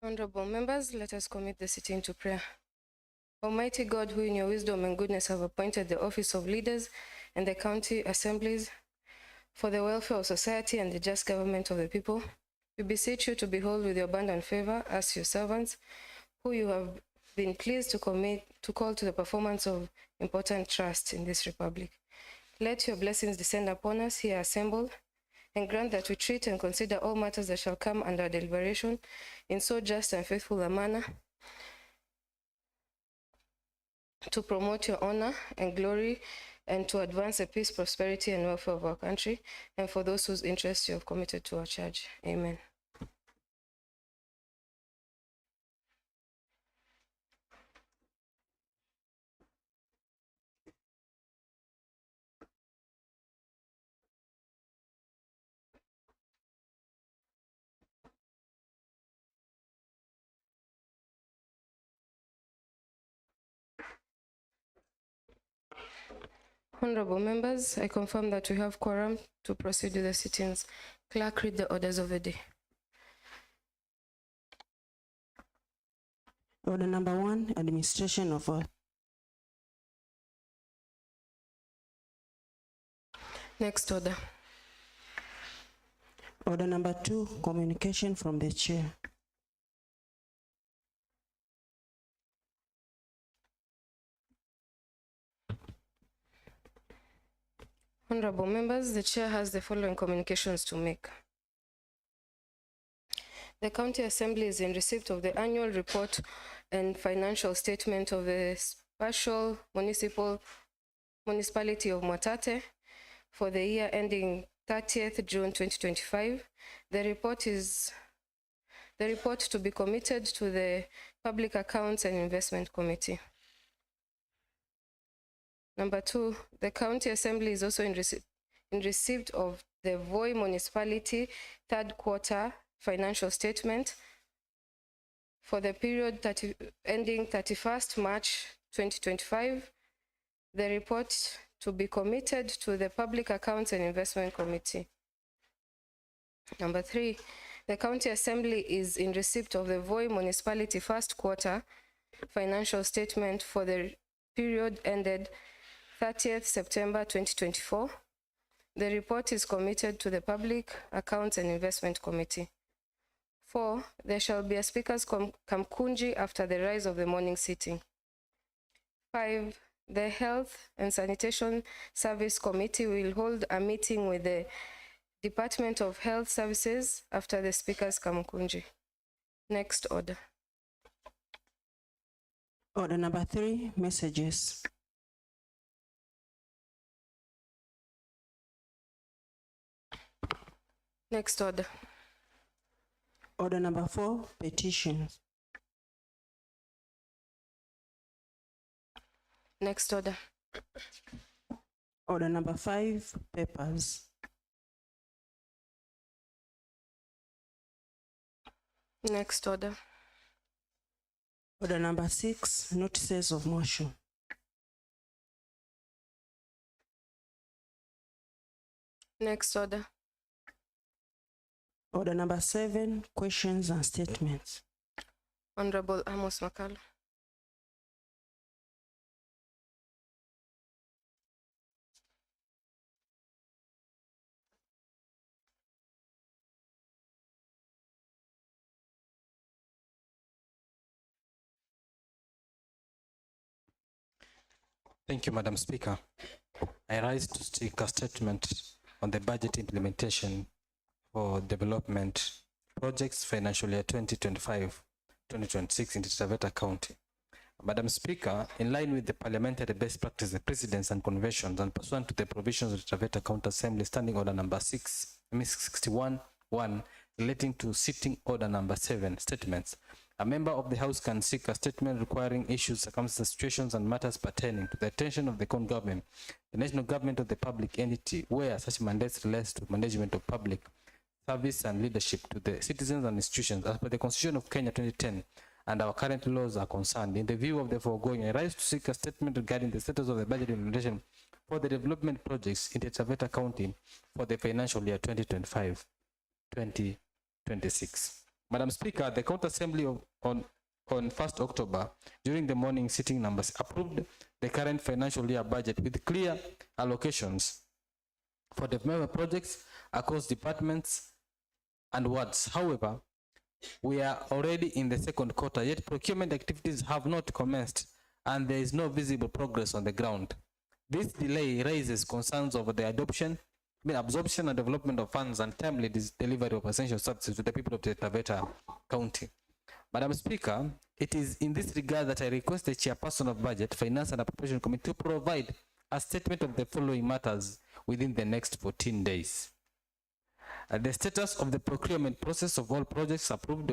Honorable members, let us commit the sitting to prayer. Almighty God, who in your wisdom and goodness have appointed the office of leaders and the county assemblies for the welfare of society and the just government of the people, we beseech you to behold with your abundant favor us, your servants, who you have been pleased to call to the performance of important trust in this republic. Let your blessings descend upon us here assembled, and grant that we treat and consider all matters that shall come under deliberation in so just and faithful a manner to promote your honor and glory and to advance the peace, prosperity, and welfare of our country, and for those whose interests you have committed to our charge. Amen. Honorable members, I confirm that we have quorum to proceed with the sittings. Clerk, read the orders of the day. Order number 1, administration of oath. Next order. Order number 2, communication from the chair. Honorable members, the chair has the following communications to make. The County Assembly is in receipt of the annual report and financial statement of the Special Municipality of Mwatate for the year ending 30th June 2025. The report to be committed to the Public Accounts and Investment Committee. Number 2, the County Assembly is also in receipt of the Voi Municipality third quarter financial statement for the period ending 31st March 2025. The report to be committed to the Public Accounts and Investment Committee. Number 3, the County Assembly is in receipt of the Voi Municipality first quarter financial statement for the period ended 30th September 2024. The report is committed to the Public Accounts and Investment Committee. 4, there shall be a speaker's kamkunji after the rise of the morning sitting. 5, the Health and Sanitation Service Committee will hold a meeting with the Department of Health Services after the speaker's kamkunji. Next order. Order number 3, messages. Next order. Order number 4, petitions. Next order. Order number 5, papers. Next order. Order number 6, notices of motion. Next order. Order number 7, questions and statements. Honorable Amos Makalo. Thank you, Madam Speaker. I rise to seek a statement on the budget implementation for development projects financial year 2025-2026 in Taita Taveta County. Madam Speaker, in line with the parliamentary best practice, precedents and conventions, and pursuant to the provisions of the Taveta County Assembly Standing Order number 61-1 relating to sitting order number 7 statements, a member of the House can seek a statement requiring issues, circumstances, situations, and matters pertaining to the attention of the county government, the national government, of the public entity, where such mandates relates to management of public service and leadership to the citizens and institutions as per the Constitution of Kenya 2010 and our current laws are concerned. In the view of the foregoing, I rise to seek a statement regarding the status of the budget implementation for the development projects in Taita Taveta County for the financial year 2025-2026. Madam Speaker, the County Assembly on 1st October, during the morning sitting numbers, approved the current financial year budget with clear allocations for development projects across departments and wards. However, we are already in the second quarter, yet procurement activities have not commenced and there is no visible progress on the ground. This delay raises concerns over the absorption and development of funds and timely delivery of essential services to the people of Taita Taveta County. Madam Speaker, it is in this regard that I request the Chairperson of Budget, Finance and Appropriation Committee to provide a statement of the following matters within the next 14 days. The status of the procurement process of all projects approved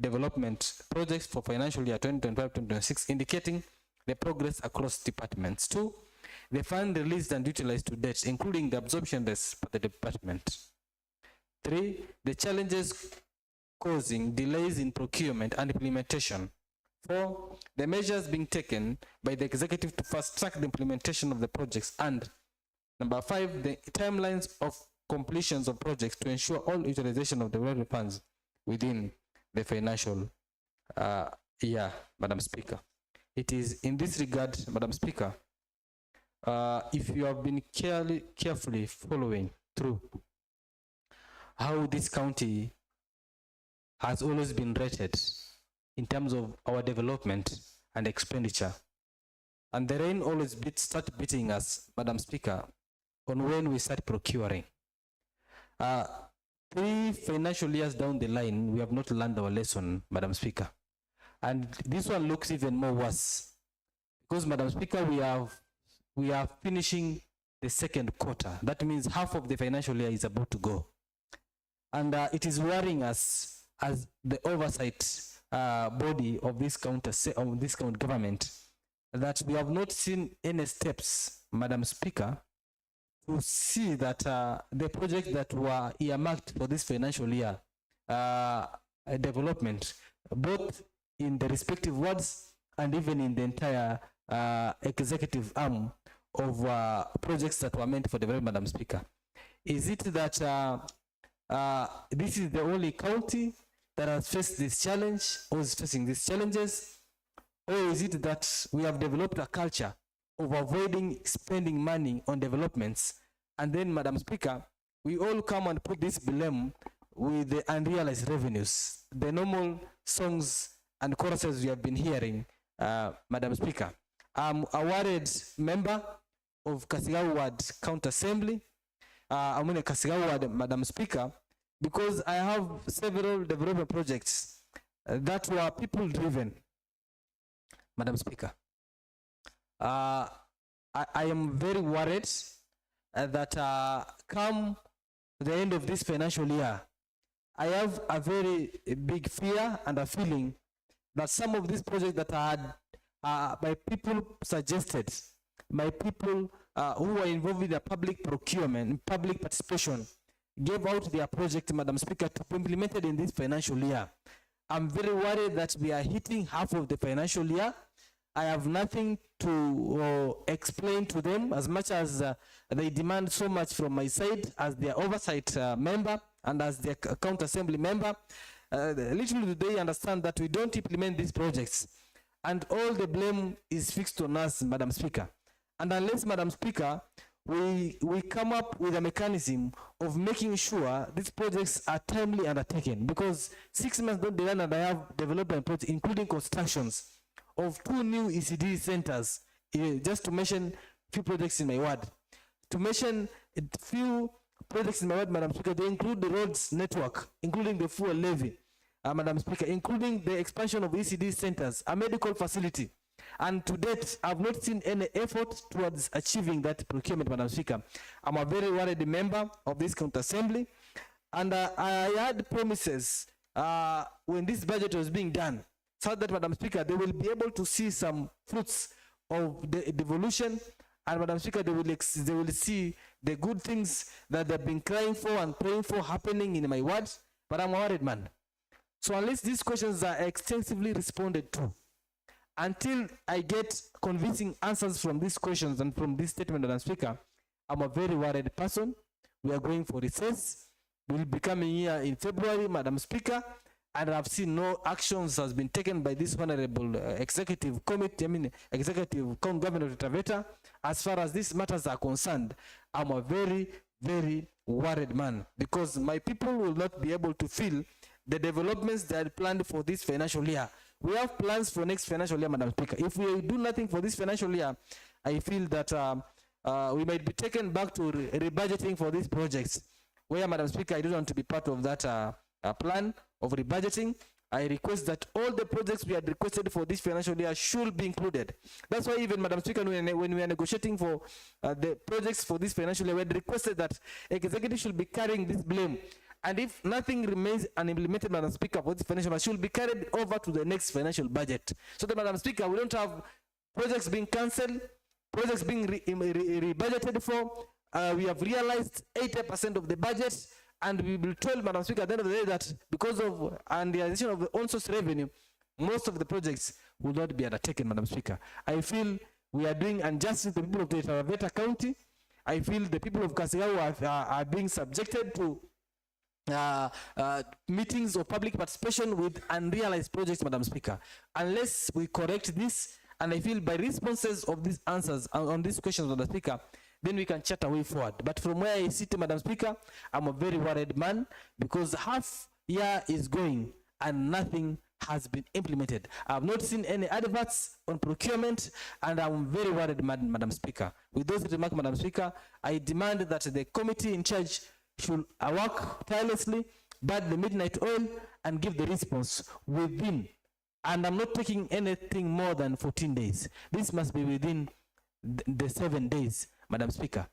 development projects for financial year 2025-2026, indicating the progress across departments. 2, the fund released and utilized to date, including the absorption rates for the department. 3, the challenges causing delays in procurement and implementation. 4, the measures being taken by the executive to fast track the implementation of the projects. And number 5, the timelines of completions of projects to ensure all utilization of the development funds within the financial year, Madam Speaker. It is in this regard, Madam Speaker, if you have been carefully following through how this county has always been rated in terms of our development and expenditure, and the rain always start beating us, Madam Speaker, on when we start procuring. 3 financial years down the line, we have not learned our lesson, Madam Speaker. And this one looks even more worse because, Madam Speaker, we are finishing the second quarter. That means half of the financial year is about to go. And it is worrying us as the oversight body of this county government that we have not seen any steps, Madam Speaker, to see that the projects that were earmarked for this financial year development, both in the respective wards and even in the entire executive arm of projects that were meant for development, Madam Speaker. Is it that this is the only county that has faced this challenge or is facing these challenges? Or is it that we have developed a culture of avoiding spending money on developments, and then, Madam Speaker, we all come and put this blame with the unrealized revenues, the normal songs and choruses we have been hearing, Madam Speaker. I'm a worried member of Kasigau Ward County Assembly. I'm in a Kasigau Ward, Madam Speaker, because I have several development projects that were people-driven, Madam Speaker. I am very worried that come the end of this financial year, I have a very big fear and a feeling that some of these projects that I had by people suggested, by people who were involved in the public procurement, public participation, gave out their project, Madam Speaker, to be implemented in this financial year. I'm very worried that we are hitting half of the financial year. I have nothing to explain to them, as much as they demand so much from my side as their oversight member and as their county assembly member. Little do they understand that we don't implement these projects, and all the blame is fixed on us, Madam Speaker. And unless, Madam Speaker, we come up with a mechanism of making sure these projects are timely undertaken, because 6 months down the line and I have development projects, including constructions of 2 new ECD centers, just to mention few projects in my ward. To mention a few projects in my ward, Madam Speaker, they include the roads network, including the fuel levy, Madam Speaker, including the expansion of ECD centers, a medical facility. And to date, I've not seen any effort towards achieving that procurement, Madam Speaker. I'm a very worried member of this county assembly, and I had promises when this budget was being done, so that, Madam Speaker, they will be able to see some fruits of the devolution, and, Madam Speaker, they will see the good things that they've been crying for and praying for happening in my ward. But I'm a worried man. So unless these questions are extensively responded to, until I get convincing answers from these questions and from this statement, Madam Speaker, I'm a very worried person. We are going for recess. will be coming here in February, Madam Speaker, and I've seen no actions has been taken by this honorable executive committee, executive government of Taveta. As far as these matters are concerned, I'm a very, very worried man, because my people will not be able to feel the developments that are planned for this financial year. We have plans for next financial year, Madam Speaker. If we do nothing for this financial year, I feel that we might be taken back to rebudgeting for these projects, where, Madam Speaker, I don't want to be part of that plan of rebudgeting. I request that all the projects we had requested for this financial year should be included. That's why even, Madam Speaker, when we are negotiating for the projects for this financial year, we had requested that executive should be carrying this blame. And if nothing remains unimplemented, Madam Speaker, for this financial year, should be carried over to the next financial budget. So that, Madam Speaker, we don't have projects being cancelled, projects being rebudgeted for. We have realized 80% of the budget, and we will tell, Madam Speaker, at the end of the day, that because of the addition of the on-source revenue, most of the projects will not be undertaken, Madam Speaker. I feel we are doing injustice to the people of Taita Taveta County. I feel the people of Kasigau are being subjected to meetings of public participation with unrealized projects, Madam Speaker. Unless we correct this, and I feel by responses of these answers on these questions, Madam Speaker, then we can chat a way forward. But from where I sit, Madam Speaker, I'm a very worried man, because half year is going and nothing has been implemented. I have not seen any adverts on procurement, and I'm very worried, Madam Speaker. With those remarks, Madam Speaker, I demand that the committee in charge should work tirelessly, bat the midnight oil, and give the response within, and I'm not taking anything more than 14 days. This must be within the 7 days, Madam Speaker.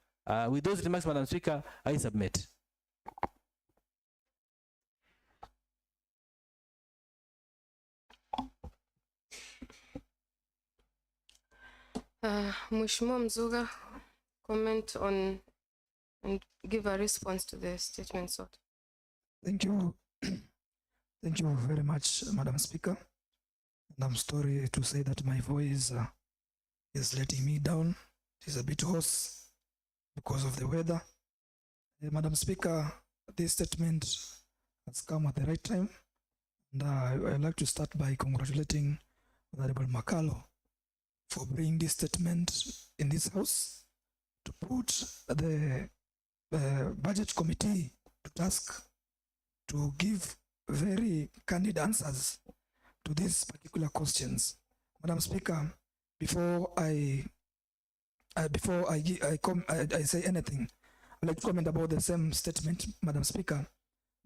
With those remarks, Madam Speaker, I submit. Mheshimiwa Mzuga, comment on and give a response to the statement sought. Thank you. Thank you very much, Madam Speaker. And I'm sorry to say that my voice is letting me down. It is a bit hoarse because of the weather. Madam Speaker, this statement has come at the right time. And I'd like to start by congratulating Honorable Makalo for bringing this statement in this House to put the Budget Committee to task to give very candid answers to these particular questions. Madam Speaker, before I say anything, I'd like to comment about the same statement, Madam Speaker,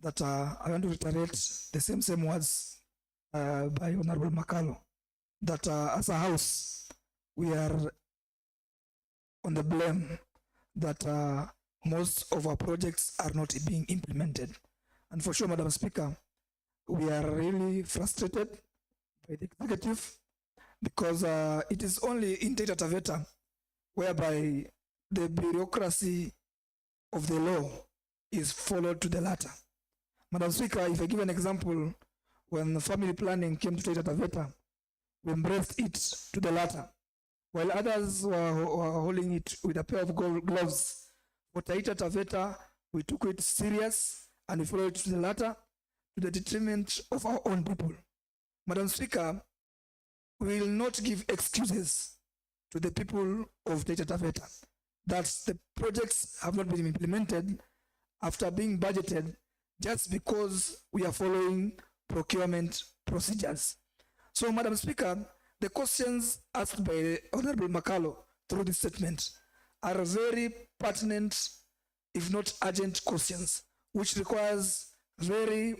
that I want to reiterate the same words by Honorable Makalo, that as a House, we are on the blame that most of our projects are not being implemented. And for sure, Madam Speaker, we are really frustrated by the executive, because it is only in Taita Taveta whereby the bureaucracy of the law is followed to the latter. Madam Speaker, if I give an example, when the family planning came to Taita Taveta, we embraced it to the latter, while others were holding it with a pair of gloves. For Taita Taveta, we took it serious and we followed it to the latter, to the detriment of our own people. Madam Speaker, we will not give excuses to the people of Taita Taveta that the projects have not been implemented after being budgeted just because we are following procurement procedures. So, Madam Speaker, the questions asked by Honorable Makalo through this statement are very pertinent, if not urgent, questions, which requires very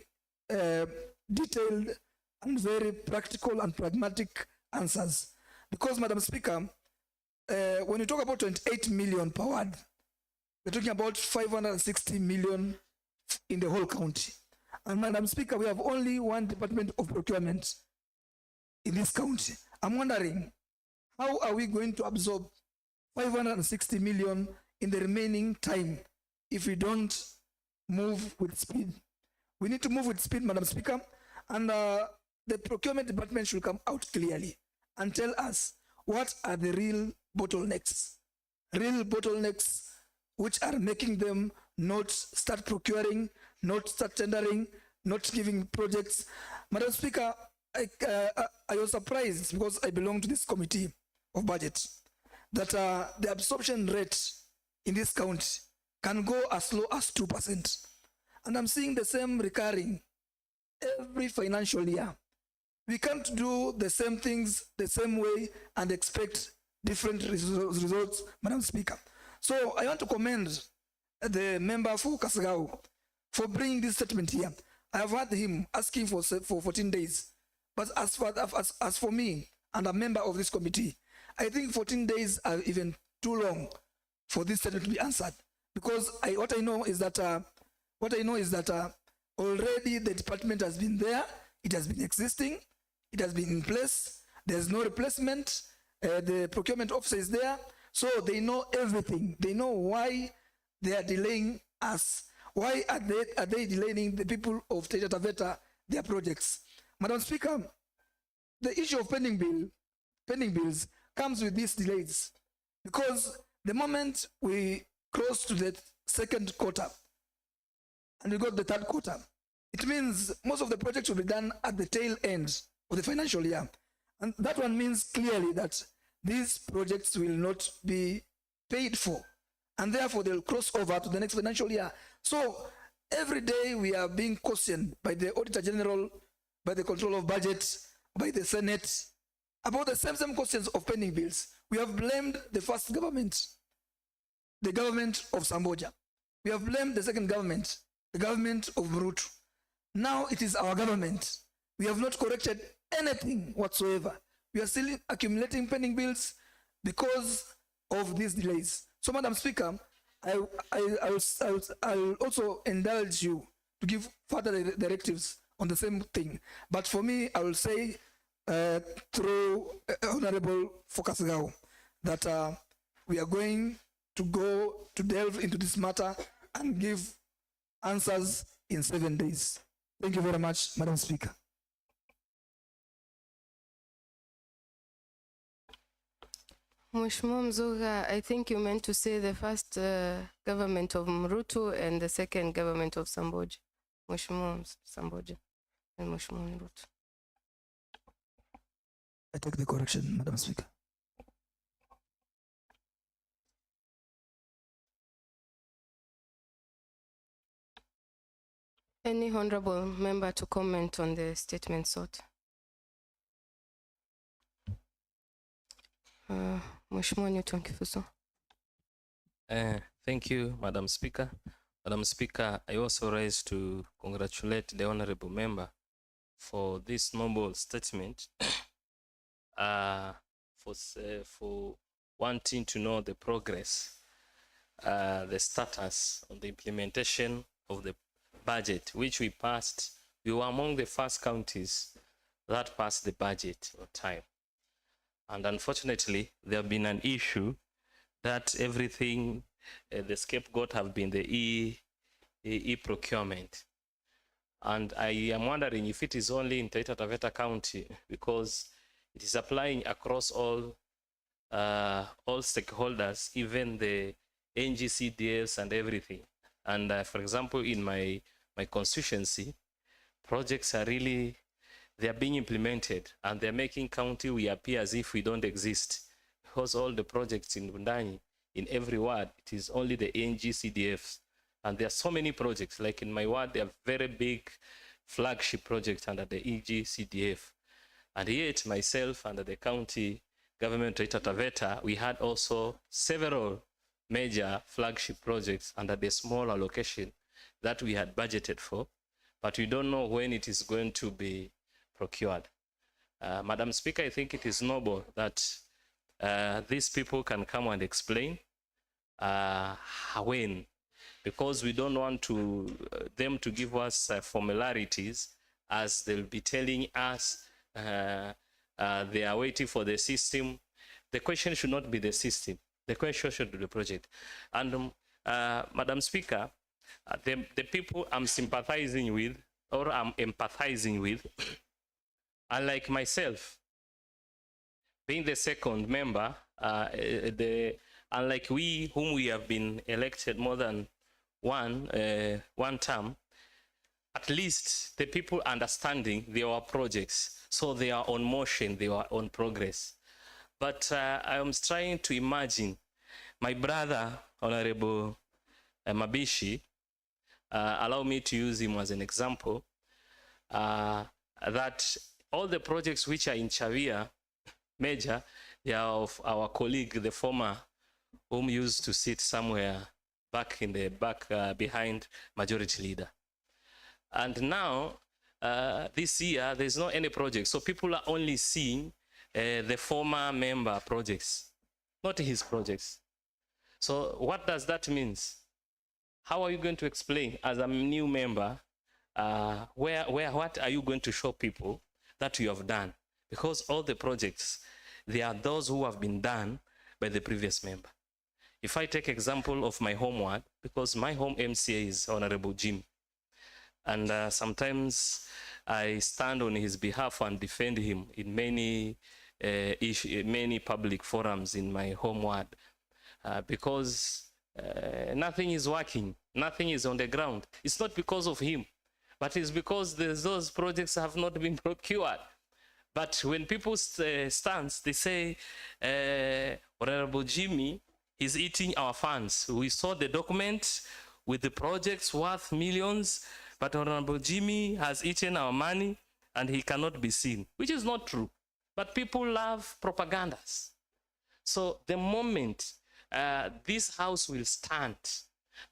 detailed and very practical and pragmatic answers. Because, Madam Speaker, when you talk about 28 million per ward, we're talking about 560 million in the whole county. And Madam Speaker, we have only one department of procurement in this county. I'm wondering, how are we going to absorb 560 million in the remaining time if we don't move with speed? We need to move with speed, Madam Speaker, and the procurement department should come out clearly and tell us what are the real bottlenecks which are making them not start procuring, not start tendering, not giving projects. Madam Speaker, I was surprised because I belong to this committee of budget that the absorption rate in this county can go as low as 2%. And I'm seeing the same recurring every financial year. We can't do the same things the same way and expect different results, Madam Speaker. So I want to commend the member for Kasagao for bringing this statement here. I have heard him asking for 14 days. But as for me and a member of this committee, I think 14 days are even too long for this statement to be answered. Because what I know is that already the department has been there, it has been existing, it has been in place, there's no replacement, the procurement officer is there, so they know everything. They know why they are delaying us. Why are they delaying the people of Taita Taveta, their projects? Madam Speaker, the issue of pending bills comes with these delays because the moment we close to the second quarter and we got the third quarter, it means most of the projects will be done at the tail end of the financial year. And that one means clearly that these projects will not be paid for, and therefore they'll cross over to the next financial year. So every day we are being questioned by the Auditor General, by the Control of Budget, by the Senate, about the same questions of pending bills. We have blamed the first government, the government of Samboja. We have blamed the second government, the government of Mrutu. Now it is our government. We have not corrected anything whatsoever. We are still accumulating pending bills because of these delays. So, Madam Speaker, I'll also indulge you to give further directives on the same thing. But for me, I will say through Honorable Fokasgao that we are going to go to delve into this matter and give answers in 7 days. Thank you very much, Madam Speaker. Mheshimiwa Mzuga, I think you meant to say the first government of Mrutu and the second government of Samboja. Mheshimiwa Samboja and Mheshimiwa Mrutu. I take the correction, Madam Speaker. Any honorable member to comment on the statement sought? Mheshimiwa Newton Kifuso. Thank you, Madam Speaker. Madam Speaker, I also rise to congratulate the honorable member for this noble statement, for wanting to know the progress, the status of the implementation of the budget, which we passed. We were among the first counties that passed the budget on time. And unfortunately, there have been an issue that everything, the scapegoat have been the e-procurement. And I am wondering if it is only in Taita Taveta County, because it is applying across all stakeholders, even the NGCDFs and everything. And for example, in my constituency, projects are really, they are being implemented and they're making county we appear as if we don't exist, because all the projects in Bundani, in every ward, it is only the NGCDFs. And there are so many projects, like in my ward, there are very big flagship projects under the EGCDF. And yet myself under the county government Taita Taveta, we had also several major flagship projects under the small allocation that we had budgeted for, but we don't know when it is going to be procured. Madam Speaker, I think it is noble that these people can come and explain when, because we don't want them to give us formularities as they'll be telling us they are waiting for the system. The question should not be the system. The question should be the project. And Madam Speaker, the people I'm sympathizing with or I'm empathizing with, unlike myself, being the second member, unlike we whom we have been elected more than one term, at least the people understanding there were projects. So they are on motion, they are on progress. But I am trying to imagine my brother, Honorable Mabishi, allow me to use him as an example, that all the projects which are in Chavia Major, they are of our colleague, the former, whom used to sit somewhere back in the back behind Majority Leader. And now, this year, there's not any project. So people are only seeing the former member projects, not his projects. So what does that mean? How are you going to explain as a new member, what are you going to show people that you have done? Because all the projects, they are those who have been done by the previous member. If I take example of my home ward, because my home MCA is Honorable Jim, and sometimes I stand on his behalf and defend him in many many public forums in my home ward, because nothing is working, nothing is on the ground. It's not because of him, but it's because those projects have not been procured. But when people stand, they say, Honorable Jimmy is eating our funds. We saw the document with the projects worth millions, but Honorable Jimmy has eaten our money and he cannot be seen, which is not true. But people love propagandas. So the moment this house will stand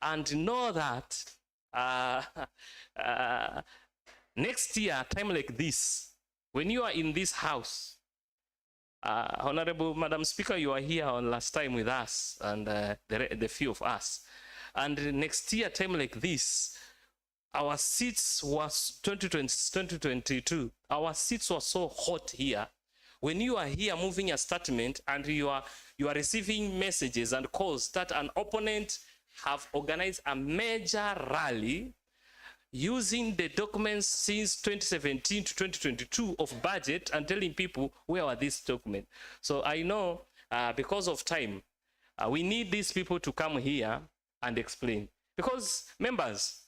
and know that next year, time like this, when you are in this house, Honorable Madam Speaker, you are here on last time with us and the few of us. And next year, time like this, our seats was 2022. Our seats were so hot here. When you are here moving a statement and you are receiving messages and calls that an opponent have organized a major rally using the documents since 2017 to 2022 of budget and telling people where are these documents. So I know because of time, we need these people to come here and explain. Because members,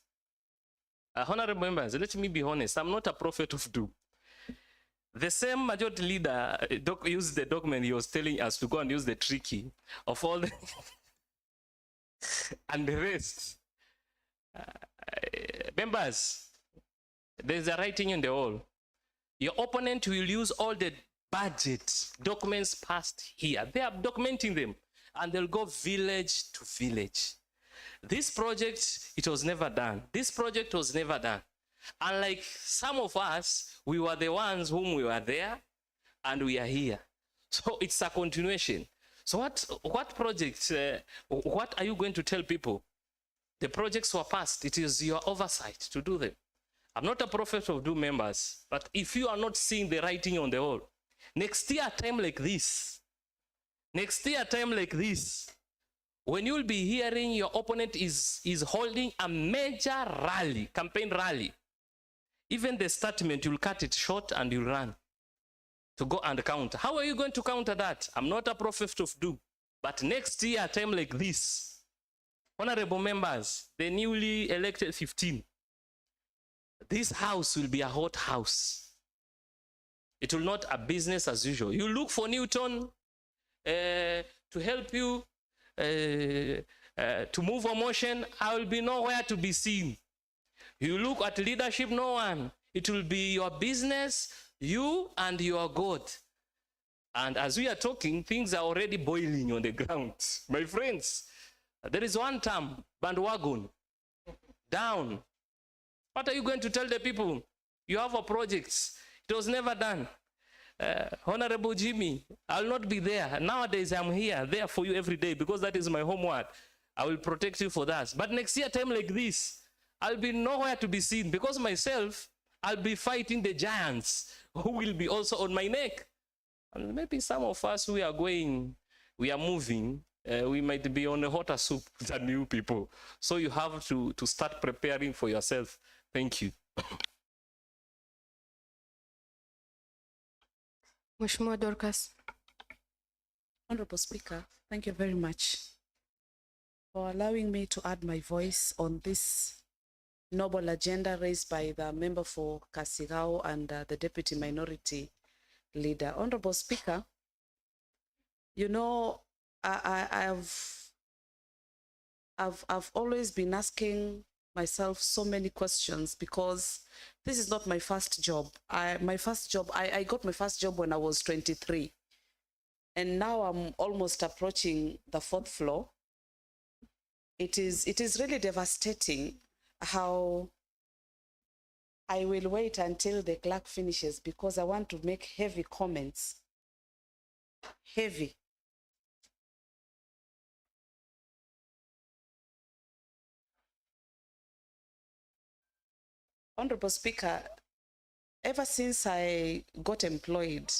honorable members, let me be honest, I'm not a prophet of doom. The same majority leader used the document he was telling us to go and use the tricky of all the and the rest. Members, there's a writing on the wall. Your opponent will use all the budget documents passed here. They are documenting them and they'll go village to village. This project, it was never done. This project was never done. Unlike some of us, we were the ones whom we were there and we are here. So it's a continuation. So what projects, what are you going to tell people? The projects were passed. It is your oversight to do them. I'm not a prophet of doom, members, but if you are not seeing the writing on the wall, next year, time like this, when you'll be hearing your opponent is holding a major rally, campaign rally, even the statement, you'll cut it short and you'll run to go and counter. How are you going to counter that? I'm not a prophet of doom, but next year, time like this, honorable members, the newly elected 15, this house will be a hot house. It will not a business as usual. You look for Newton to help you to move a motion, I will be nowhere to be seen. You look at leadership, no one. It will be your business, you and your God. And as we are talking, things are already boiling on the ground. My friends, there is one term, bandwagon, down. What are you going to tell the people? You have a project. It was never done. Honorable Jimmy, I'll not be there. Nowadays, I'm here, there for you every day because that is my homework. I will protect you for that. But next year, time like this, I'll be nowhere to be seen because myself, I'll be fighting the giants who will be also on my neck. And maybe some of us, we are moving, we might be on a hotter soup than you people. So you have to start preparing for yourself. Thank you. Mheshimiwa Dorcas. Honorable Speaker, thank you very much for allowing me to add my voice on this noble agenda raised by the member for Kasigao and the deputy minority leader. Honorable Speaker, you know, I've always been asking myself so many questions because this is not my first job. I got my first job when I was 23. And now I'm almost approaching the 4th floor. It is really devastating how I will wait until the clerk finishes because I want to make heavy comments. Heavy. Honorable Speaker, ever since I got employed,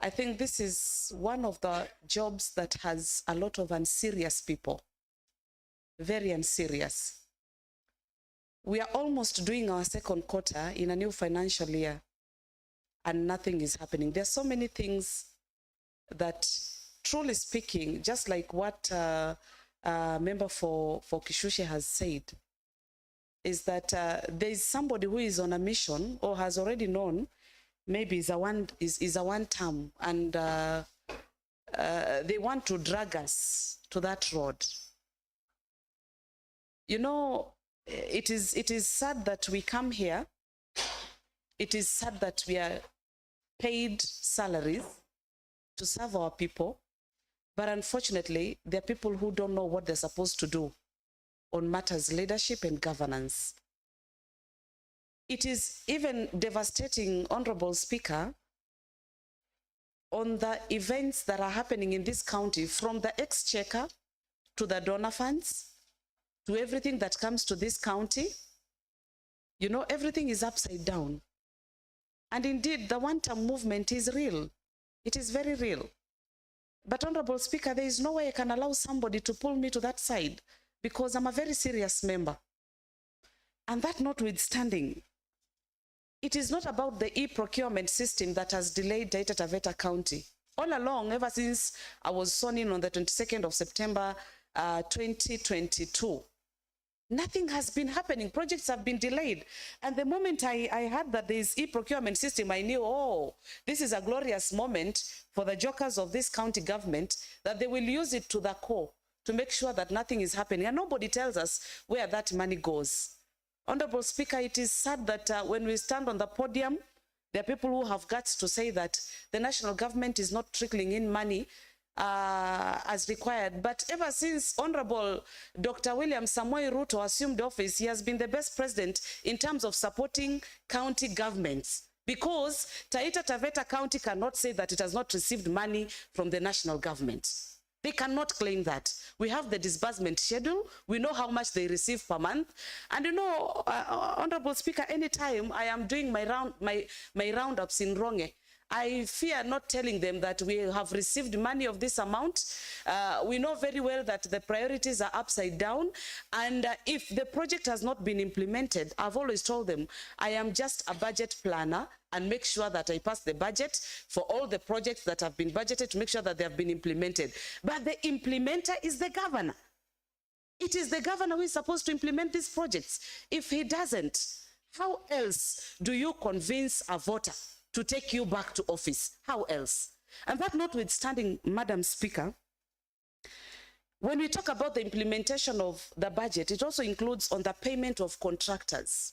I think this is one of the jobs that has a lot of unserious people, very unserious. We are almost doing our 2nd quarter in a new financial year and nothing is happening. There are so many things that, truly speaking, just like what member for Kishushe has said, is that there is somebody who is on a mission or has already known maybe is a one term, and they want to drag us to that road. You know, it is sad that we come here. It is sad that we are paid salaries to serve our people, but unfortunately, there are people who don't know what they're supposed to do on matters leadership and governance. It is even devastating, Honorable Speaker, on the events that are happening in this county, from the exchequer to the donor funds, to everything that comes to this county. You know, everything is upside down. And indeed, the one-term movement is real. It is very real. But Honorable Speaker, there is no way I can allow somebody to pull me to that side because I'm a very serious member. And that notwithstanding, it is not about the e-procurement system that has delayed Taita Taveta County. All along, ever since I was sworn in on the 22nd of September 2022, nothing has been happening. Projects have been delayed. And the moment I heard that there is e-procurement system, I knew, oh, this is a glorious moment for the jokers of this county government, that they will use it to the core to make sure that nothing is happening. And nobody tells us where that money goes. Honorable Speaker, it is sad that when we stand on the podium, there are people who have guts to say that the national government is not trickling in money as required. But ever since Honorable Dr. William Samoei Ruto assumed office, he has been the best president in terms of supporting county governments, because Taita Taveta County cannot say that it has not received money from the national government. They cannot claim that. We have the disbursement schedule. We know how much they receive per month. And you know, Honorable Speaker, anytime I am doing my roundups in Ronge, I fear not telling them that we have received money of this amount. We know very well that the priorities are upside down. And if the project has not been implemented, I've always told them, I am just a budget planner and make sure that I pass the budget for all the projects that have been budgeted to make sure that they have been implemented. But the implementer is the governor. It is the governor who is supposed to implement these projects. If he doesn't, how else do you convince a voter to take you back to office? How else? And that notwithstanding, Madam Speaker, when we talk about the implementation of the budget, it also includes on the payment of contractors.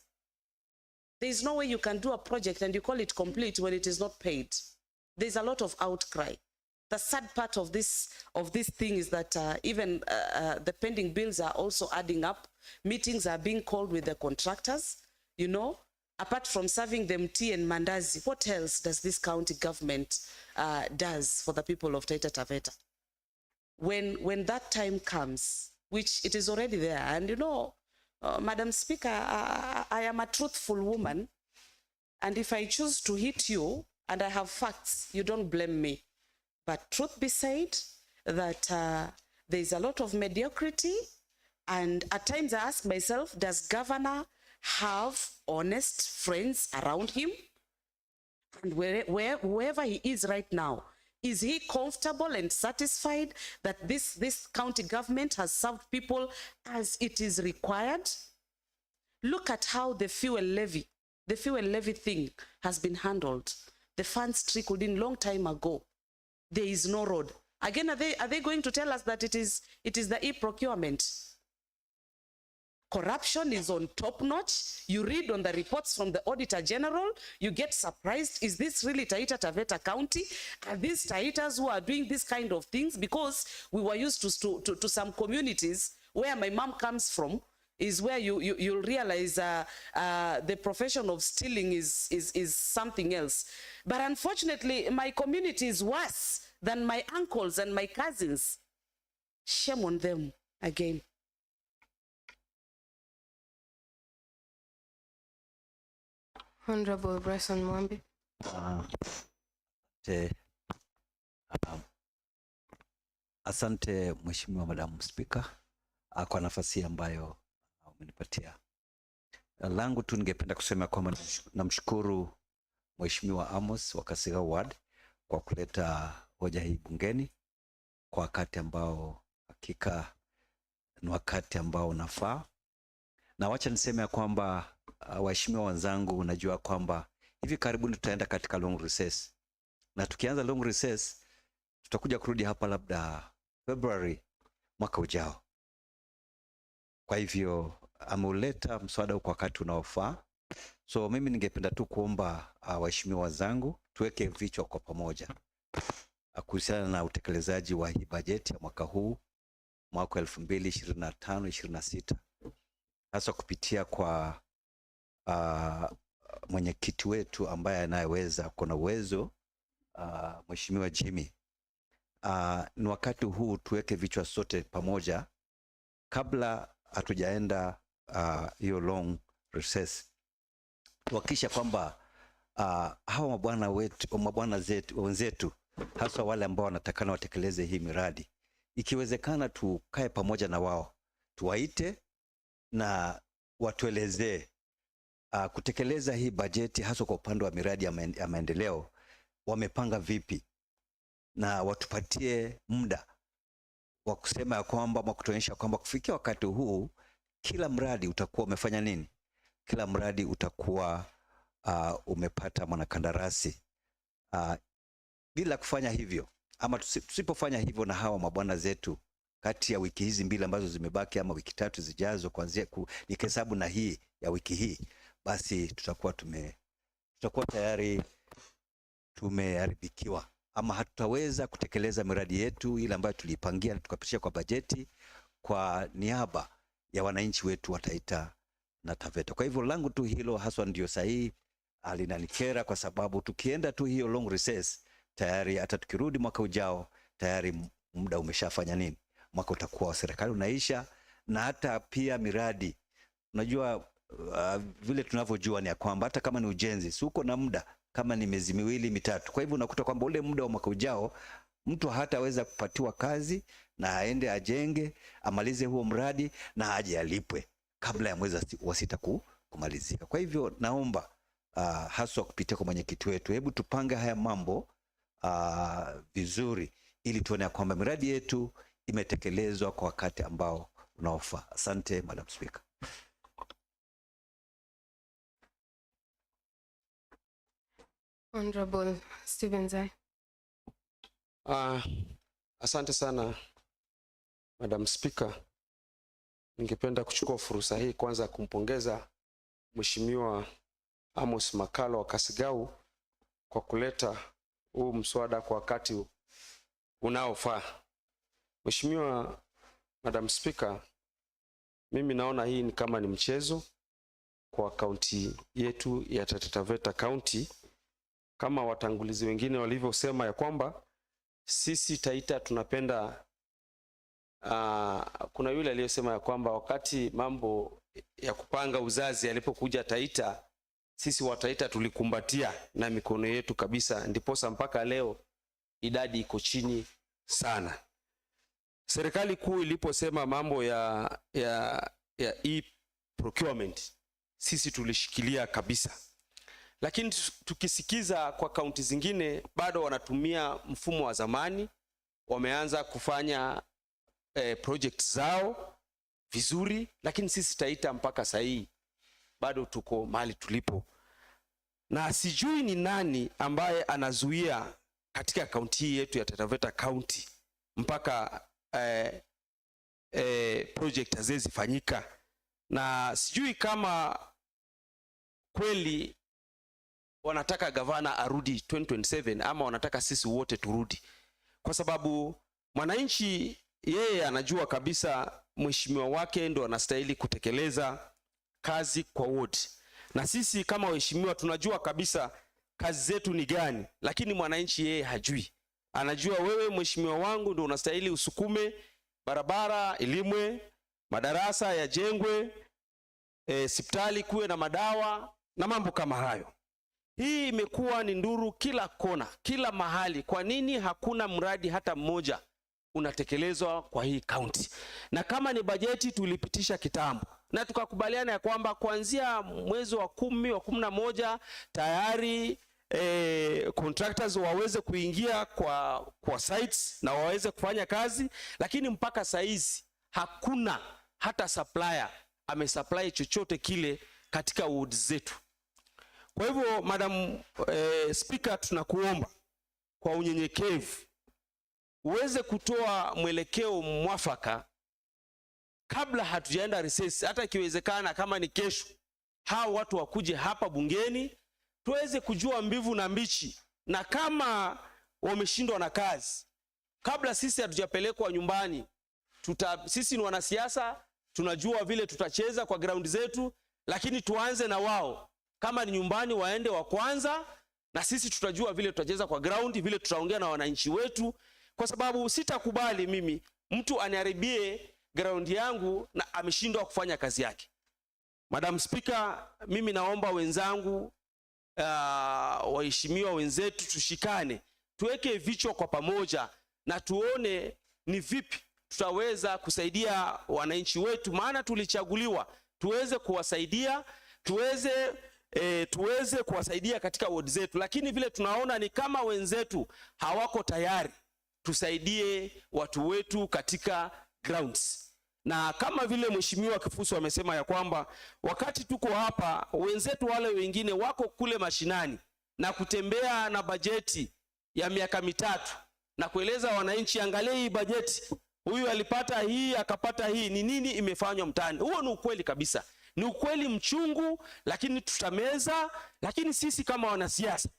There is no way you can do a project and you call it complete when it is not paid. There's a lot of outcry. The sad part of this thing is that even the pending bills are also adding up. Meetings are being called with the contractors, you know. Apart from serving them tea and mandazi, what else does this county government does for the people of Taita Taveta? When that time comes, which it is already there, and you know, Madam Speaker, I am a truthful woman, and if I choose to hit you and I have facts, you don't blame me. But truth be said, that there is a lot of mediocrity, and at times I ask myself, does Governor have honest friends around him? And wherever he is right now, is he comfortable and satisfied that this county government has served people as it is required? Look at how the fuel levy thing has been handled. The funds trickled in long time ago. There is no road. Again, are they going to tell us that it is the e-procurement? Corruption is on top notch. You read on the reports from the Auditor General, you get surprised. Is this really Taita Taveta County? Are these Taitas who are doing this kind of things? Because we were used to some communities where my mom comes from, is where you'll realize the profession of stealing is something else. But unfortunately, my community is worse than my uncles and my cousins. Shame on them again. Honorable Bryson Mwambi. Asante Mheshimiwa Madam Speaker kwa nafasi ambayo umenipatia. Langu tu ningependa kusema kwamba namshukuru Mheshimiwa Amos wa Kasiga Ward kwa kuleta hoja hii bungeni kwa wakati ambao hakika ni wakati ambao unafaa. Na wacha niseme kwamba waheshimiwa wenzangu, unajua kwamba hivi karibuni tutaenda katika long recess. Na tukianza long recess tutakuja kurudi hapa labda February mwaka ujao. Kwa hivyo ameuleta mswada kwa wakati unaofaa. So mimi ningependa tu kuomba waheshimiwa wenzangu tuweke vichwa kwa pamoja kuhusiana na utekelezaji wa hii bajeti ya mwaka huu, mwaka 2025-26, hasa kupitia kwa mwenyekiti wetu ambaye anayeweza, kuna uwezo, Mheshimiwa Jimmy. Ni wakati huu tuweke vichwa sote pamoja kabla hatujaenda hiyo long recess. Tuhakikisha kwamba hawa mabwana wenzetu, hasa wale ambao wanatakana watekeleze hii miradi, ikiwezekana tukae pamoja na wao, tuwaite na watuelezee kutekeleza hii bajeti, hasa kwa upande wa miradi ya maendeleo wamepanga vipi, na watupatie muda wa kusema ya kwamba, wa kutuonyesha kwamba kufikia wakati huu kila mradi utakuwa umefanya nini, kila mradi utakuwa umepata mwanakandarasi. Bila kufanya hivyo, ama tusipofanya hivyo na hawa mabwana zetu, kati ya wiki hizi mbili ambazo zimebaki ama wiki tatu zijazo, kuanzia nikihesabu na hii ya wiki hii, basi tutakuwa tayari tumeharibikiwa, ama hatutaweza kutekeleza miradi yetu ile ambayo tulipangia na tukapitisha kwa bajeti kwa niaba ya wananchi wetu wa Taita na Taveta. Kwa hivyo langu tu hilo haswa ndio sahihi, linanikera kwa sababu tukienda tu hiyo long recess, tayari hata tukirudi mwaka ujao tayari muda umeshafanya nini, mwaka utakuwa wa serikali unaisha. Na hata pia miradi, unajua vile tunavyojua ni ya kwamba hata kama ni ujenzi, si uko na muda kama ni miezi miwili mitatu. Kwa hivyo unakuta kwamba ule muda wa mwaka ujao mtu hataweza kupatiwa kazi na aende ajenge, amalize huo mradi na aje alipwe kabla ya mwezi wa sita kumalizika. Kwa hivyo naomba haswa kupitia kwa mwenyekiti wetu, hebu tupange haya mambo vizuri ili tuone kwamba miradi yetu imetekelezwa kwa wakati ambao unaofaa. Asante Madam Speaker. Honorable Stephen Zai. Asante sana Madam Speaker. Ningependa kuchukua fursa hii kwanza kumpongeza Mheshimiwa Amos Makalo wa Kasigau kwa kuleta huu mswada kwa wakati unaofaa. Mheshimiwa Madam Speaker, mimi naona hii ni kama ni mchezo kwa kaunti yetu ya Taita Taveta County, kama watangulizi wengine walivyosema ya kwamba sisi Taita tunapenda kuna yule aliyesema ya kwamba wakati mambo ya kupanga uzazi yalipokuja Taita, sisi wa Taita tulikumbatia na mikono yetu kabisa, ndiposa mpaka leo idadi iko chini sana. Serikali kuu iliposema mambo ya e-procurement, sisi tulishikilia kabisa. Lakini tukisikiza kwa kaunti zingine bado wanatumia mfumo wa zamani, wameanza kufanya project zao vizuri, lakini sisi Taita mpaka sahii bado tuko mahali tulipo, na sijui ni nani ambaye anazuia katika kaunti hii yetu ya Taita Taveta County mpaka project hazifanyika, na sijui kama kweli wanataka gavana arudi 2027 ama wanataka sisi wote turudi, kwa sababu mwananchi yeye anajua kabisa mheshimiwa wake ndo anastahili kutekeleza kazi kwa ward, na sisi kama waheshimiwa tunajua kabisa kazi zetu ni gani, lakini mwananchi yeye hajui. Anajua wewe mheshimiwa wangu ndo unastahili usukume barabara ilimwe, madarasa yajengwe, hospitali kuwe na madawa na mambo kama hayo. Hii imekuwa ni nduru kila kona, kila mahali. Kwa nini hakuna mradi hata mmoja unatekelezwa kwa hii county? Na kama ni bajeti tulipitisha kitambo na tukakubaliana ya kwamba kuanzia mwezi wa 10 wa 11 tayari contractors waweze kuingia kwa sites na waweze kufanya kazi, lakini mpaka saizi hakuna hata supplier amesupply chochote kile katika wards zetu. Kwa hivyo Madam Speaker, tunakuomba kwa unyenyekevu uweze kutoa mwelekeo mwafaka kabla hatujaenda recess, hata ikiwezekana kama ni kesho hao watu wakuje hapa bungeni tuweze kujua mbivu na mbichi, na kama wameshindwa na kazi kabla sisi hatujapelekwa nyumbani. Sisi ni wanasiasa, tunajua vile tutacheza kwa ground zetu, lakini tuanze na wao. Kama ni nyumbani waende wa kwanza, na sisi tutajua vile tutacheza kwa ground, vile tutaongea na wananchi wetu, kwa sababu sitakubali mimi mtu aniharibie ground yangu na ameshindwa kufanya kazi yake. Madam Speaker, mimi naomba wenzangu, waheshimiwa wenzetu, tushikane, tuweke vichwa kwa pamoja na tuone ni vipi tutaweza kusaidia wananchi wetu, maana tulichaguliwa tuweze kuwasaidia, tuweze kuwasaidia katika ward zetu, lakini vile tunaona ni kama wenzetu hawako tayari tusaidie watu wetu katika grounds. Na kama vile mheshimiwa Kifusu amesema ya kwamba wakati tuko hapa wenzetu wale wengine wako kule mashinani na kutembea na bajeti ya miaka 3 na kueleza wananchi, angalia hii bajeti, huyu alipata hii akapata hii, ni nini imefanywa mtaani. Huo ni ukweli kabisa, ni ukweli mchungu, lakini tutameza. Lakini sisi kama wanasiasa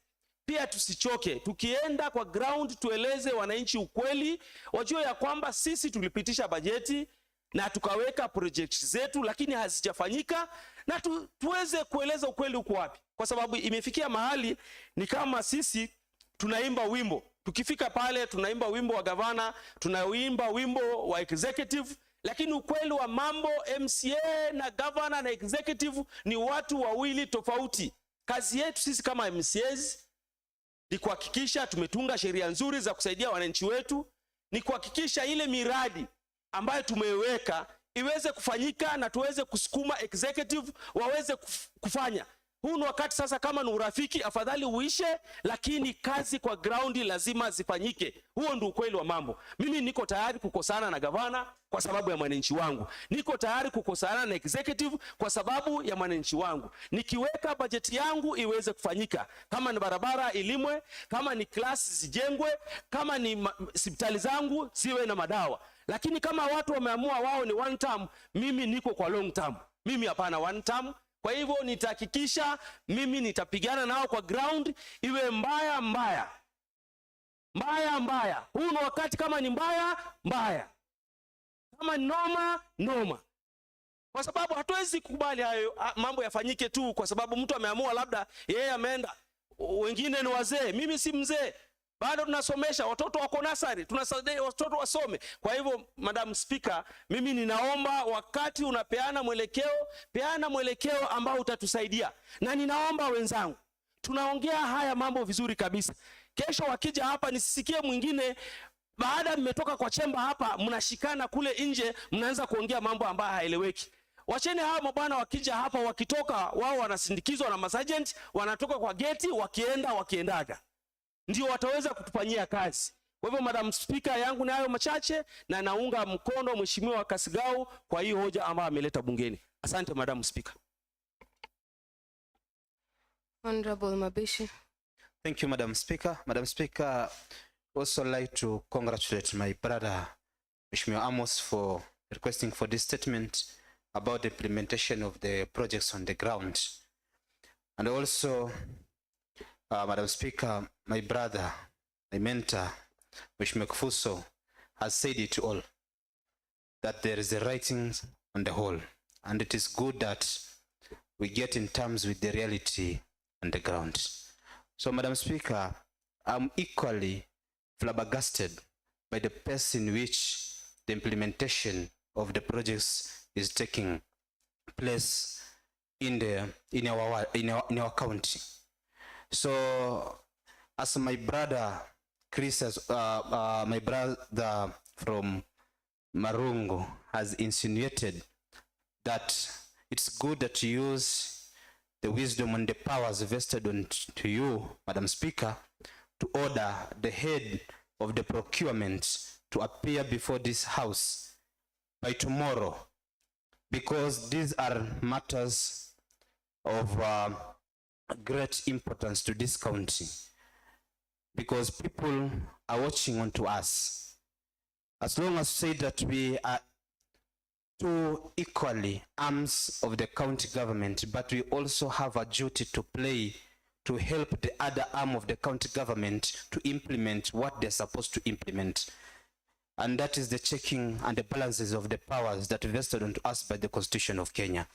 pia tusichoke, tukienda kwa ground tueleze wananchi ukweli, wajue ya kwamba sisi tulipitisha bajeti na tukaweka projects zetu lakini hazijafanyika, na tuweze kueleza ukweli uko wapi, kwa sababu imefikia mahali ni kama sisi tunaimba wimbo, tukifika pale tunaimba wimbo wa gavana, tunaimba wimbo wa executive, lakini ukweli wa mambo MCA na governor na executive ni watu wawili tofauti. Kazi yetu sisi kama MCAs ni kuhakikisha tumetunga sheria nzuri za kusaidia wananchi wetu, ni kuhakikisha ile miradi ambayo tumeweka iweze kufanyika na tuweze kusukuma executive waweze kufanya. Huu ni wakati sasa, kama ni urafiki afadhali uishe, lakini kazi kwa ground lazima zifanyike. Huo ndio ukweli wa mambo. Mimi niko tayari kukosana na gavana kwa sababu ya mwananchi wangu, niko tayari kukosana na executive kwa sababu ya mwananchi wangu, nikiweka bajeti yangu iweze kufanyika. Kama ni barabara ilimwe, kama ni klasi zijengwe, kama ni hospitali zangu ziwe na madawa. Lakini kama watu wameamua wao ni one term, mimi niko kwa long term. Mimi hapana one term. Kwa hivyo nitahakikisha mimi nitapigana nao kwa ground, iwe mbaya mbaya. Mbaya mbaya. Huu ni wakati, kama ni mbaya mbaya, kama ni noma noma. Kwa sababu hatuwezi kukubali hayo mambo yafanyike tu kwa sababu mtu ameamua, labda yeye ameenda. Wengine ni wazee, mimi si mzee, bado tunasomesha watoto wako nasari, tunasaidia watoto wasome. Kwa hivyo Madam Speaker, mimi ninaomba wakati unapeana mwelekeo, peana mwelekeo ambao utatusaidia. Na ninaomba wenzangu, tunaongea haya mambo vizuri kabisa. Kesho wakija hapa nisisikie mwingine baada mmetoka kwa chemba hapa mnashikana kule nje mnaanza kuongea mambo ambayo haeleweki. Wacheni hawa mabwana wakija hapa, wakitoka wao wanasindikizwa na masagent, wanatoka kwa geti wakiendaga, ndio wataweza kutufanyia kazi. Kwa hivyo Madam Speaker, yangu nayo machache, na naunga mkono mheshimiwa Kasigau kwa hii hoja ambayo ameleta bungeni. Asante Madam Speaker. Honorable Mabishi. Thank you, Madam Speaker. Madam Speaker, also like to congratulate my brother, Mheshimiwa Amos, for requesting for this statement about the implementation of the projects on the ground. And also, Madam Speaker, my brother, my mentor, Mheshimiwa Kufuso, has said it all, that there is a writings on the whole. And it is good that we get in terms with the reality on the ground. So, Madam Speaker, I'm equally flabbergasted by the pace in which the implementation of the projects is taking place in our county. So, as my brother Chris, my brother from Marungu has insinuated that it's good that you use the wisdom and the powers vested to you, Madam Speaker, to order the head of the procurement to appear before this House by tomorrow, because these are matters of great importance to this county, because people are watching onto us. As long as say that we are two equally arms of the county government, but we also have a duty to play to help the other arm of the county government to implement what they're supposed to implement. And that is the checking and the balances of the powers that are vested onto us by the Constitution of Kenya.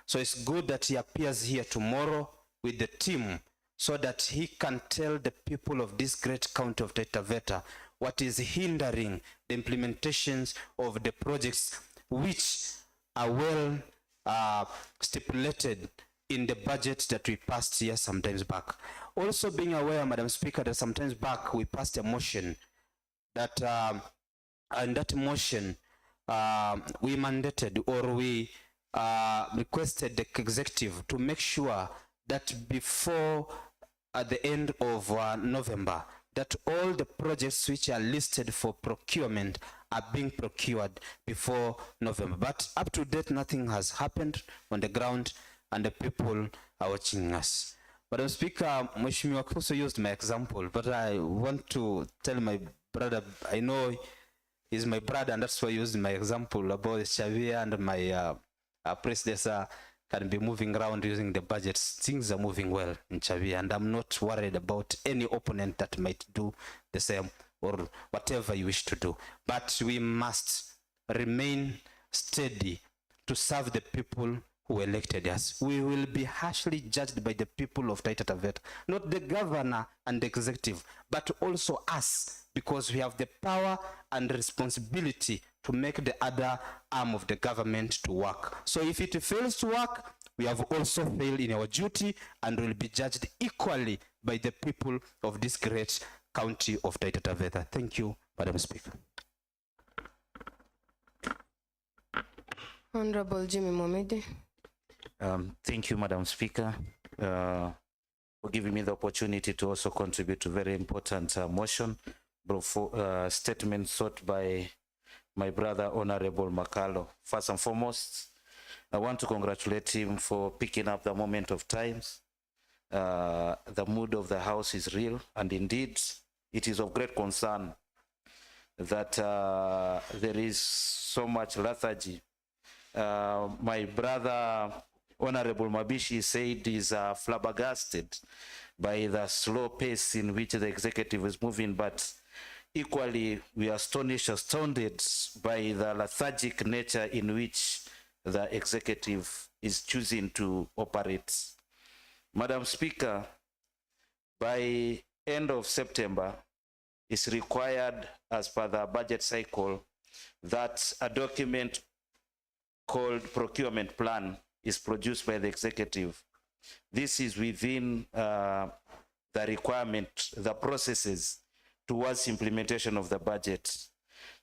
So it's good that he appears here tomorrow with the team so that he can tell the people of this great county of Taita Taveta what is hindering the implementations of the projects which are well stipulated in the budget that we passed here sometimes back. Also being aware, Madam Speaker, that sometimes back we passed a motion that, and that motion we mandated or we requested the executive to make sure that before at the end of November, that all the projects which are listed for procurement are being procured before November. But up to date, nothing has happened on the ground and the people are watching us. Madam Speaker, Mheshimiwa Kufuso used my example, but I want to tell my brother, I know he's my brother, and that's why I used my example about Xavier and my predecessor can be moving around using the budgets. Things are moving well in Xavier, and I'm not worried about any opponent that might do the same or whatever you wish to do. But we must remain steady to serve the people who elected us. We will be harshly judged by the people of Taita Taveta, not the governor and the executive, but also us, because we have the power and responsibility to make the other arm of the government to work. So if it fails to work, we have also failed in our duty and will be judged equally by the people of this great county of Taita Taveta. Thank you, Madam Speaker. Honorable Jimmy Momedi. Thank you, Madam Speaker, for giving me the opportunity to also contribute to very important motion, statement sought by my brother, Honorable Makalo. First and foremost, I want to congratulate him for picking up the moment of times. The mood of the House is real, and indeed, it is of great concern that there is so much lethargy. My brother, Honorable Mabishi, said is flabbergasted by the slow pace in which the executive is moving, but equally we are astounded by the lethargic nature in which the executive is choosing to operate. Madam Speaker, by end of September, it's required as per the budget cycle that a document called procurement plan is produced by the executive. This is within the requirement, the processes towards implementation of the budget.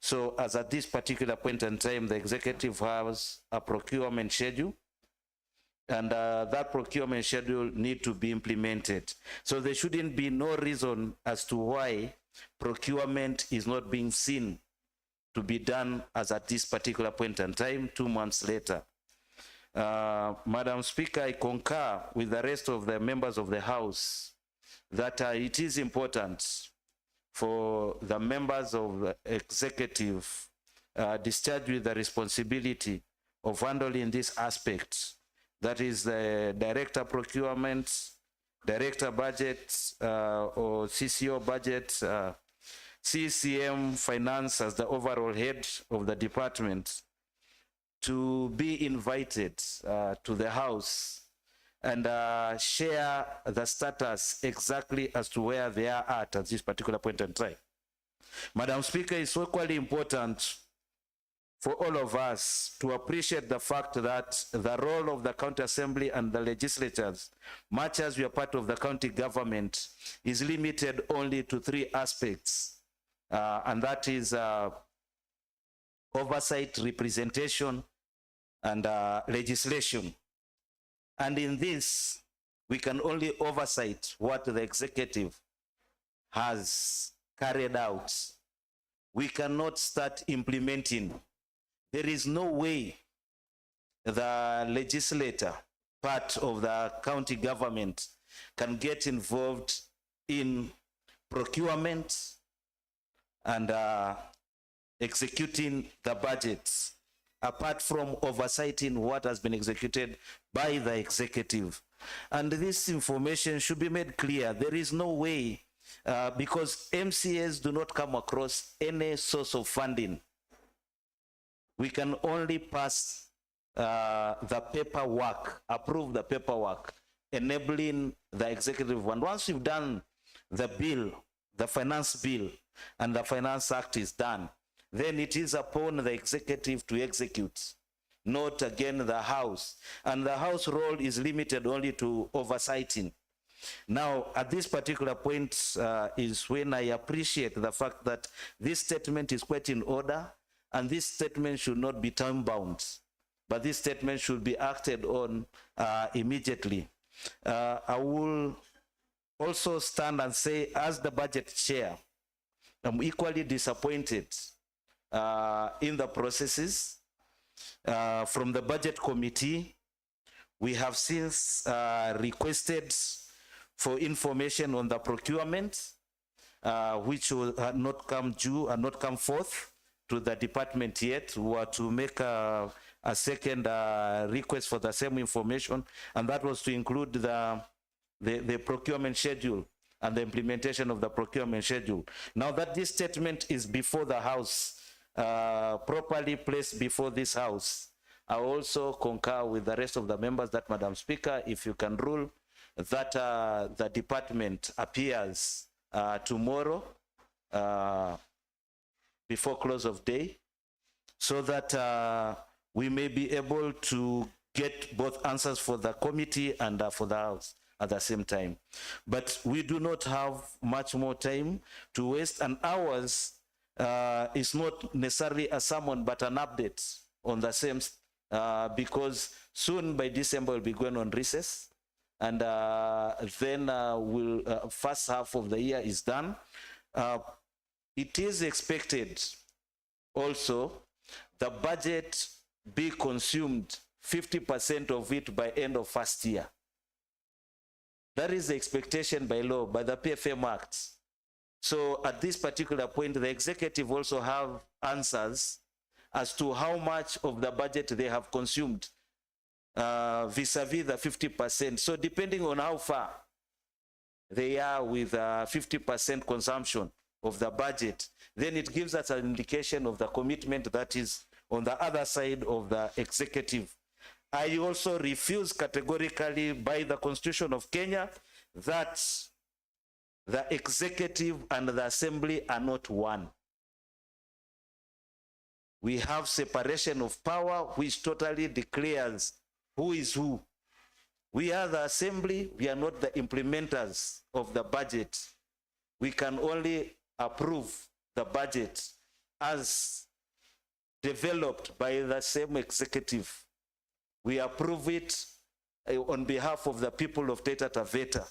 So as at this particular point in time, the executive has a procurement schedule, and that procurement schedule need to be implemented. So there shouldn't be no reason as to why procurement is not being seen to be done as at this particular point in time, 2 months later. Madam Speaker, I concur with the rest of the members of the House that it is important for the members of the executive discharged with the responsibility of handling this aspect. That is the director procurement, director budget, or CCO budget, CCM finance as the overall head of the department, to be invited to the House and share the status exactly as to where they are at this particular point in time. Madam Speaker, it's equally important for all of us to appreciate the fact that the role of the county assembly and the legislatures, much as we are part of the county government, is limited only to 3 aspects, and that is oversight, representation, and legislation. And in this, we can only oversight what the executive has carried out. We cannot start implementing. There is no way the legislator, part of the county government, can get involved in procurement and executing the budgets, apart from oversighting what has been executed by the executive. And this information should be made clear. There is no way, because MCAs do not come across any source of funding. We can only pass the paperwork, approve the paperwork, enabling the executive. And once you've done the bill, the finance bill, and the Finance Act is done, then it is upon the executive to execute, not again the House. And the House role is limited only to oversighting. Now, at this particular point is when I appreciate the fact that this statement is quite in order, and this statement should not be time-bound, but this statement should be acted on immediately. I will also stand and say, as the budget chair, I'm equally disappointed in the processes. From the budget committee, we have since requested for information on the procurement, which had not come due and not come forth to the department yet. We were to make a second request for the same information, and that was to include the procurement schedule and the implementation of the procurement schedule. Now that this statement is before the House, properly placed before this House, I also concur with the rest of the members that, Madam Speaker, if you can rule that the department appears tomorrow before close of day, so that we may be able to get both answers for the committee and for the House at the same time. But we do not have much more time to waste, and ours is not necessarily a sermon but an update on the same, because soon by December we'll be going on recess, and then first half of the year is done. It is expected also the budget be consumed 50% of it by end of first year. That is the expectation by law, by the PFM Act. So at this particular point, the executive also have answers as to how much of the budget they have consumed vis-a-vis the 50%. So depending on how far they are with 50% consumption of the budget, then it gives us an indication of the commitment that is on the other side of the executive. I also refuse categorically by the Constitution of Kenya that the executive and the assembly are not one. We have separation of power which totally declares who is who. We are the assembly, we are not the implementers of the budget. We can only approve the budget as developed by the same executive. We approve it on behalf of the people of Taita Taveta.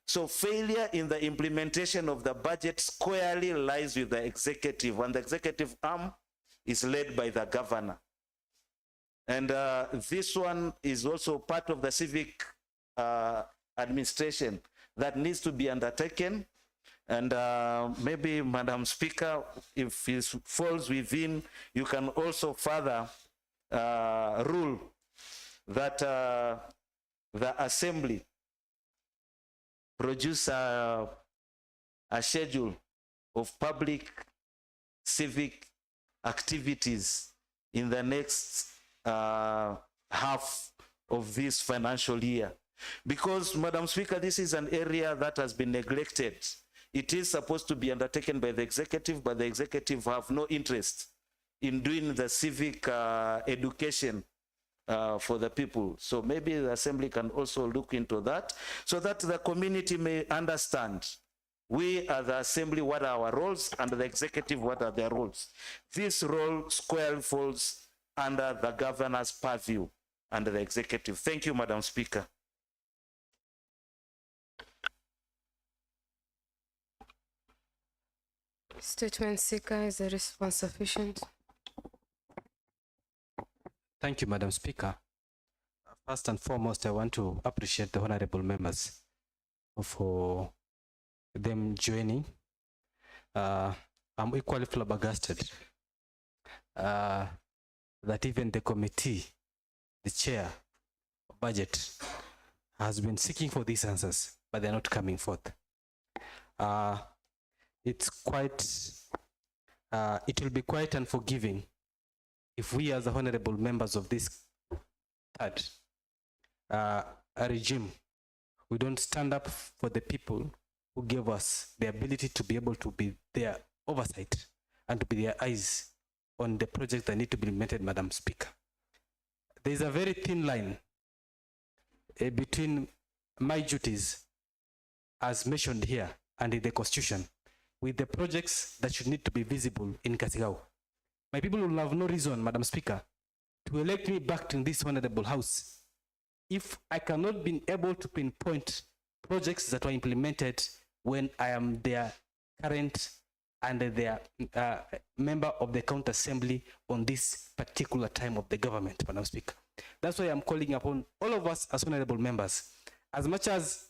So failure in the implementation of the budget squarely lies with the executive, and the executive arm is led by the governor. And this one is also part of the civic administration that needs to be undertaken. And maybe, Madam Speaker, if it falls within, you can also further rule that the Assembly produce a schedule of public civic activities in the next half of this financial year. Because, Madam Speaker, this is an area that has been neglected. It is supposed to be undertaken by the executive, but the executive have no interest in doing the civic education for the people. So maybe the Assembly can also look into that so that the community may understand. We as the Assembly, what are our roles, and the executive, what are their roles. This role squarely falls under the governor's purview and the executive. Thank you, Madam Speaker. Statement seeker, is the response sufficient? Thank you, Madam Speaker. First and foremost, I want to appreciate the honorable members for them joining. I'm equally flabbergasted that even the committee, the chair of budget, has been seeking for these answers, but they're not coming forth. It's quite, it will be quite unforgiving if we as the honorable members of this third regime, we don't stand up for the people who gave us the ability to be able to be their oversight and to be their eyes on the projects that need to be implemented, Madam Speaker. There is a very thin line between my duties as mentioned here and in the Constitution with the projects that should need to be visible in Kasigao. My people will have no reason, Madam Speaker, to elect me back to this honorable house if I cannot be able to pinpoint projects that were implemented when I am their current and their member of the county assembly on this particular time of the government, Madam Speaker. That's why I'm calling upon all of us as honorable members, as much as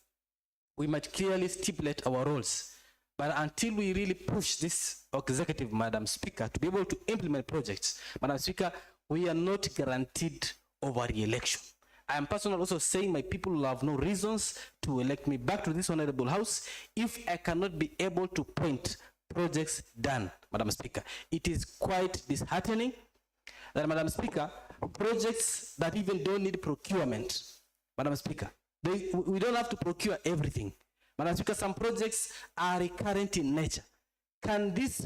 we might clearly stipulate our roles, but until we really push this executive, Madam Speaker, to be able to implement projects, Madam Speaker, we are not guaranteed over re-election. I am personally also saying my people will have no reasons to elect me back to this honorable house if I cannot be able to point projects done, Madam Speaker. It is quite disheartening that, Madam Speaker, projects that even don't need procurement, Madam Speaker, we don't have to procure everything. Madam Speaker, some projects are recurrent in nature. Can this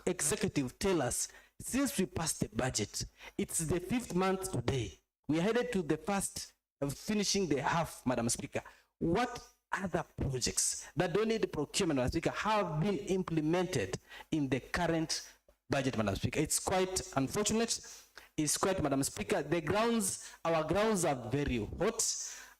executive tell us, since we passed the budget, it's the 5th month today, we are headed to the first of finishing the half, Madam Speaker, what other projects that don't need procurement, Madam Speaker, have been implemented in the current budget, Madam Speaker? It's quite unfortunate. It's quite, Madam Speaker, the grounds, our grounds are very hot.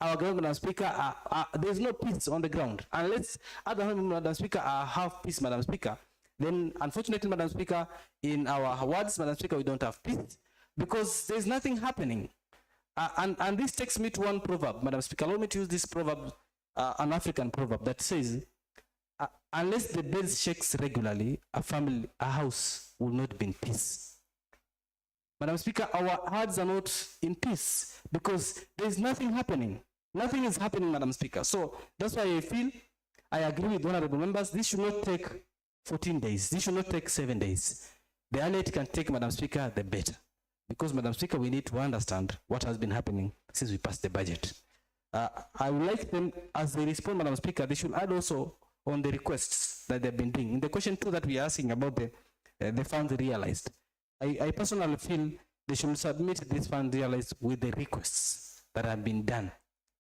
Our ground, Madam Speaker, there's no peace on the ground. Unless other, Madam Speaker, have peace, Madam Speaker, then unfortunately, Madam Speaker, in our wards, Madam Speaker, we don't have peace because there's nothing happening. And this takes me to one proverb, Madam Speaker. Allow me to use this proverb, an African proverb that says, unless the bed shakes regularly, a house will not be in peace. Madam Speaker, our hearts are not in peace because there's nothing happening. Nothing is happening, Madam Speaker. So that's why I feel, I agree with honorable members, this should not take 14 days. This should not take 7 days. The earlier it can take, Madam Speaker, the better. Because, Madam Speaker, we need to understand what has been happening since we passed the budget. I would like them, as they respond, Madam Speaker, they should add also on the requests that they've been doing. In the question 2 that we are asking about the funds realized, I personally feel they should submit this fund realized with the requests that have been done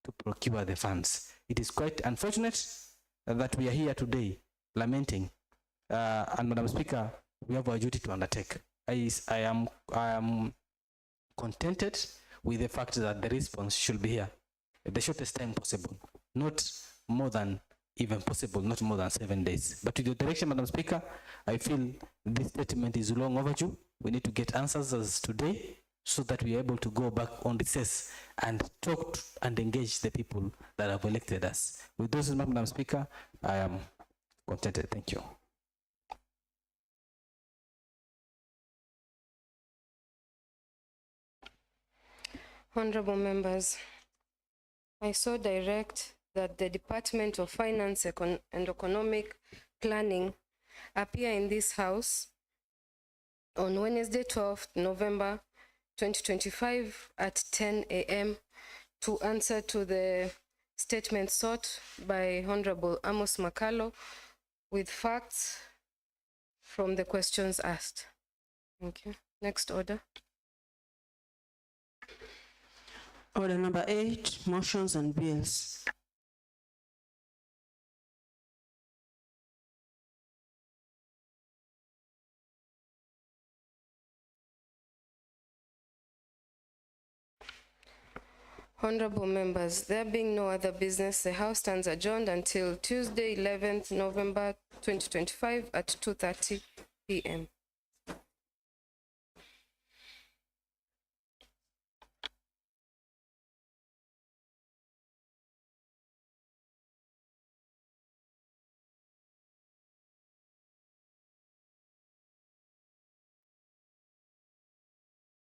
to procure the funds. It is quite unfortunate that we are here today lamenting, and Madam Speaker, we have a duty to undertake. I am contented with the fact that the response should be here at the shortest time possible, not more than even possible, not more than 7 days. But with your direction, Madam Speaker, I feel this statement is long overdue. We need to get answers as today so that we are able to go back on recess and talk and engage the people that have elected us. With those, Madam Speaker, I am contented. Thank you. Honorable members, I so direct that the Department of Finance and Economic Planning appear in this House on Wednesday, 12th November 2025 at 10 a.m. to answer to the statement sought by Honorable Amos Makalo with facts from the questions asked. Thank you. Next order. Order number 8, motions and bills. Honorable members, there being no other business, the House stands adjourned until Tuesday, 11th November 2025 at 2:30 p.m.